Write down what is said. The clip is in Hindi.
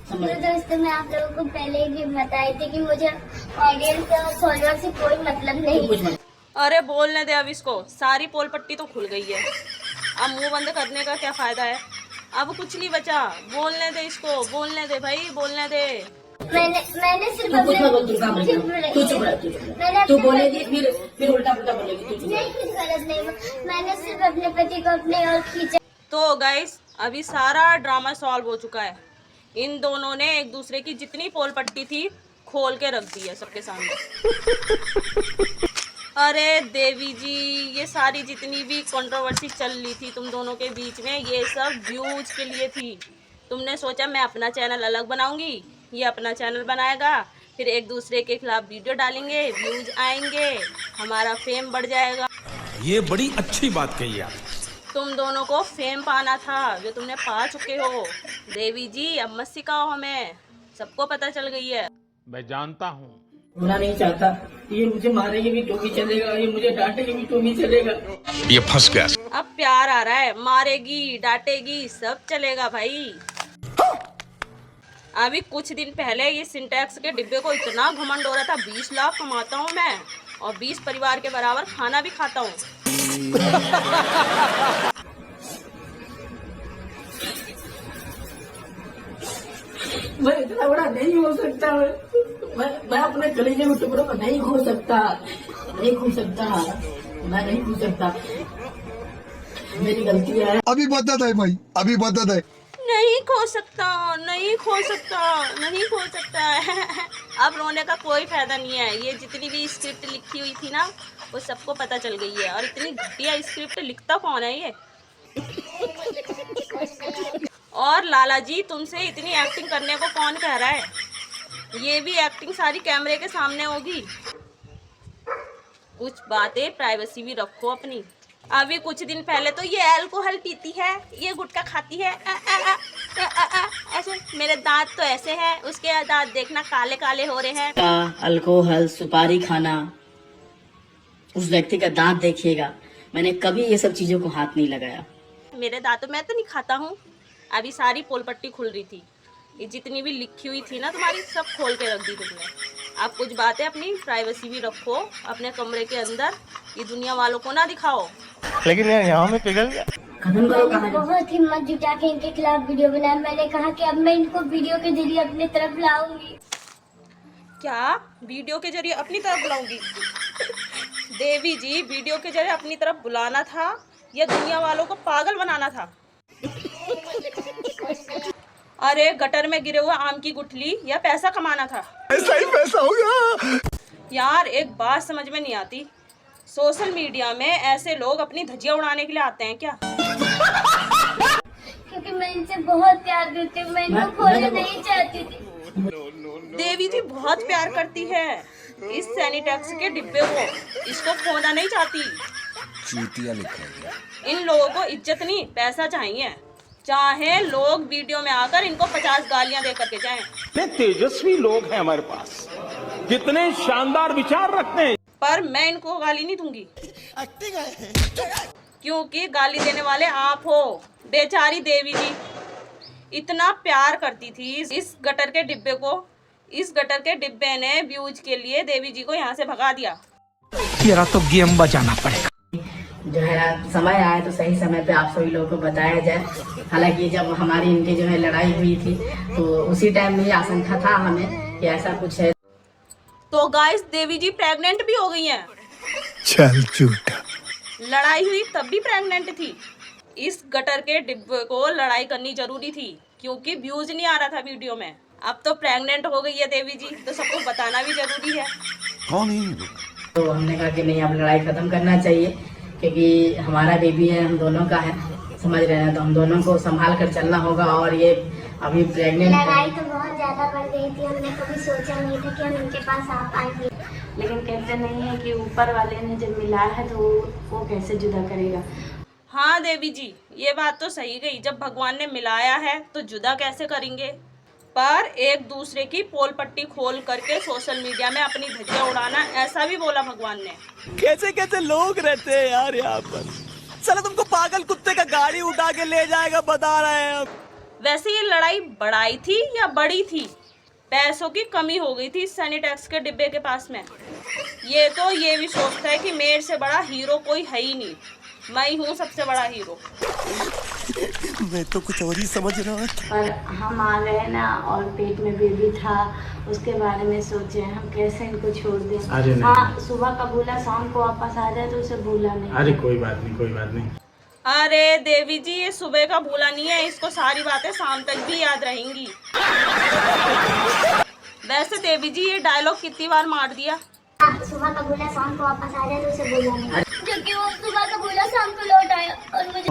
तो दोस्तों मैं आप लोगों को पहले ही बताई थी कि मुझे ऑडियंस और फॉलोअर से कोई मतलब नहीं। अरे बोलने दे अब इसको, सारी पोल पट्टी तो खुल गई है, अब मुंह बंद करने का क्या फायदा है, अब कुछ नहीं बचा, बोलने दे इसको, बोलने दे भाई, बोलने दे। मैंने सिर्फ तू बोलेगी फिर उल्टा पुल्टा बोलेगी। नहीं, कुछ गलत नहीं, मैंने सिर्फ अपने पति को अपने और खींचा। तो गाइस अभी सारा ड्रामा सॉल्व हो चुका है, इन दोनों ने एक दूसरे की जितनी पोल पट्टी थी खोल के रख दी है सबके सामने। अरे देवी जी, ये सारी जितनी भी कंट्रोवर्सी चल रही थी तुम दोनों के बीच में, ये सब व्यूज के लिए थी। तुमने सोचा मैं अपना चैनल अलग बनाऊंगी, ये अपना चैनल बनाएगा, फिर एक दूसरे के खिलाफ वीडियो डालेंगे, व्यूज आएंगे, हमारा फेम बढ़ जाएगा। ये बड़ी अच्छी बात कही आप। तुम दोनों को फेम पाना था जो तुमने पा चुके हो। देवी जी अब मत सिखाओ हमें, सबको पता चल गई है। मैं जानता हूँ होना नहीं चाहता, ये मुझे मारेगी भी तो भी चलेगा, ये मुझे डांटेगी भी तो भी चलेगा। ये फंस गया। अब प्यार आ रहा है, मारेगी डांटेगी सब चलेगा भाई। अभी कुछ दिन पहले ये सिंटैक्स के डिब्बे को इतना घमंड हो रहा था, 20 लाख कमाता हूँ मैं और 20 परिवार के बराबर खाना भी खाता हूँ। मैं इतना बड़ा नहीं हो सकता, मैं अपने कलेजे में टुकड़ों को नहीं खो सकता, नहीं खो सकता, मैं नहीं खो सकता, मेरी गलती है। अभी बदत है भाई, अभी बदत है। नहीं खो सकता, नहीं खो सकता, नहीं खो सकता है। अब रोने का कोई फायदा नहीं है, ये जितनी भी स्क्रिप्ट लिखी हुई थी ना वो सबको पता चल गई है। और इतनी घटिया स्क्रिप्ट लिखता कौन है ये? और लाला जी तुमसे इतनी एक्टिंग करने को कौन कह रहा है? ये भी एक्टिंग सारी कैमरे के सामने होगी। कुछ बातें प्राइवेसी भी रखो अपनी। अभी कुछ दिन पहले तो ये अल्कोहल पीती है, ये गुटखा खाती है, ऐसे मेरे दांत तो ऐसे हैं, उसके दांत देखना काले काले हो रहे हैं। अल्कोहल सुपारी खाना, उस व्यक्ति का दांत देखिएगा, मैंने कभी ये सब चीजों को हाथ नहीं लगाया। मेरे दांतों में तो नहीं खाता हूँ। अभी सारी पोल पट्टी खुल रही थी, ये जितनी भी लिखी हुई थी ना तुम्हारी सब खोल के रख दी तुमने। आप कुछ बातें अपनी प्राइवेसी भी रखो अपने कमरे के अंदर, ये दुनिया वालों को ना दिखाओ। लेकिन यार यहाँ में पिघल गया। मैंने बहुत हिम्मत जुटा के इनके खिलाफ वीडियो बनाया। मैंने कहा कि अब मैं इनको वीडियो के जरिए अपनी तरफ लाऊंगी। क्या वीडियो के जरिए अपनी तरफ बुलाऊंगी? देवी जी वीडियो के जरिए अपनी तरफ बुलाना था या दुनिया वालों को पागल बनाना था? अरे गटर में गिरे हुए आम की गुठली या पैसा कमाना था? ऐसा ही पैसा होगा यार एक बात समझ में नहीं आती, सोशल मीडिया में ऐसे लोग अपनी धज्जियां उड़ाने के लिए आते हैं क्या? क्योंकि मैं इनसे बहुत प्यार करती हूँ, मैं इनको खोना नहीं चाहती थी। देवी जी बहुत प्यार करती है इस सैनिटैक्स के डिब्बे को, इसको खोना नहीं चाहती। चूतिया लिखा इन लोगों को इज्जत नहीं पैसा चाहिए, चाहे लोग वीडियो में आकर इनको 50 गालियां दे करके जाएं। कितने तेजस्वी लोग हैं हमारे पास, कितने शानदार विचार रखते हैं, पर मैं इनको गाली नहीं दूंगी क्योंकि गाली देने वाले आप हो। बेचारी देवी जी इतना प्यार करती थी इस गटर के डिब्बे को, इस गटर के डिब्बे ने व्यूज के लिए देवी जी को यहाँ से भगा दिया। तेरा तो गेम बजाना पड़ेगा। जो है समय आया तो सही समय पे आप सभी लोगों को बताया जाए। हालांकि जब हमारी इनकी जो है लड़ाई हुई थी तो उसी टाइम में ये आशंका था हमें कि ऐसा कुछ है। तो गाइस देवी जी प्रेग्नेंट भी हो गई हैं। चल झूठा। लड़ाई हुई तब भी प्रेग्नेंट थी। इस गटर के डिब्बे को लड़ाई करनी जरूरी थी क्योंकि व्यूज नहीं आ रहा था वीडियो में। अब तो प्रेग्नेंट हो गई है देवी जी तो सबको बताना भी जरूरी है। कौन है? तो हमने कहा कि नहीं अब लड़ाई खत्म करना चाहिए क्योंकि हमारा बेबी है, हम दोनों का है, समझ रहे हैं, तो हम दोनों को संभाल कर चलना होगा। और ये अभी प्रेग्नेंट लड़ाई तो बहुत ज्यादा बढ़ गई थी, हमने कभी सोचा नहीं था कि हम इनके पास आ पाएंगे। लेकिन कहते नहीं है कि ऊपर वाले ने जब मिलाया है तो वो कैसे जुदा करेगा। हाँ देवी जी ये बात तो सही गई, जब भगवान ने मिलाया है तो जुदा कैसे करेंगे। पर एक दूसरे की पोल पट्टी खोल करके सोशल मीडिया में अपनी धज्जियां उड़ाना, ऐसा भी बोला भगवान ने। कैसे कैसे लोग रहते हैं यार यहाँ पर। चलो तुमको पागल कुत्ते का गाड़ी उठा के ले जाएगा बता रहे हैं हम। वैसे ये लड़ाई बढ़ाई थी या बड़ी थी? पैसों की कमी हो गई थी सैनिटैक्स के डिब्बे के पास में। ये तो ये भी सोचता है कि मेरे से बड़ा हीरो कोई है ही नहीं, मैं ही हूँ सबसे बड़ा हीरो। मैं तो कुछ और ही समझ रहा था। पर हम आ गए ना, और पेट में बेबी था, उसके बारे में सोचे हम कैसे इनको छोड़ दें। अरे नहीं। हाँ, सुबह का बोला, शाम को वापस आ जाए, तो उसे भूला नहीं। अरे कोई बात नहीं, कोई बात नहीं। अरे देवी जी, ये सुबह का भूला नहीं है, इसको सारी बातें शाम तक भी याद रहेंगी। वैसे देवी जी, ये डायलॉग कितनी बार मार दिया? सुबह का बोला, शाम को वापस आ जाए, तो उसे भूला नहीं। क्योंकि वो सुबह का बोला, शाम को लौट आया और मुझे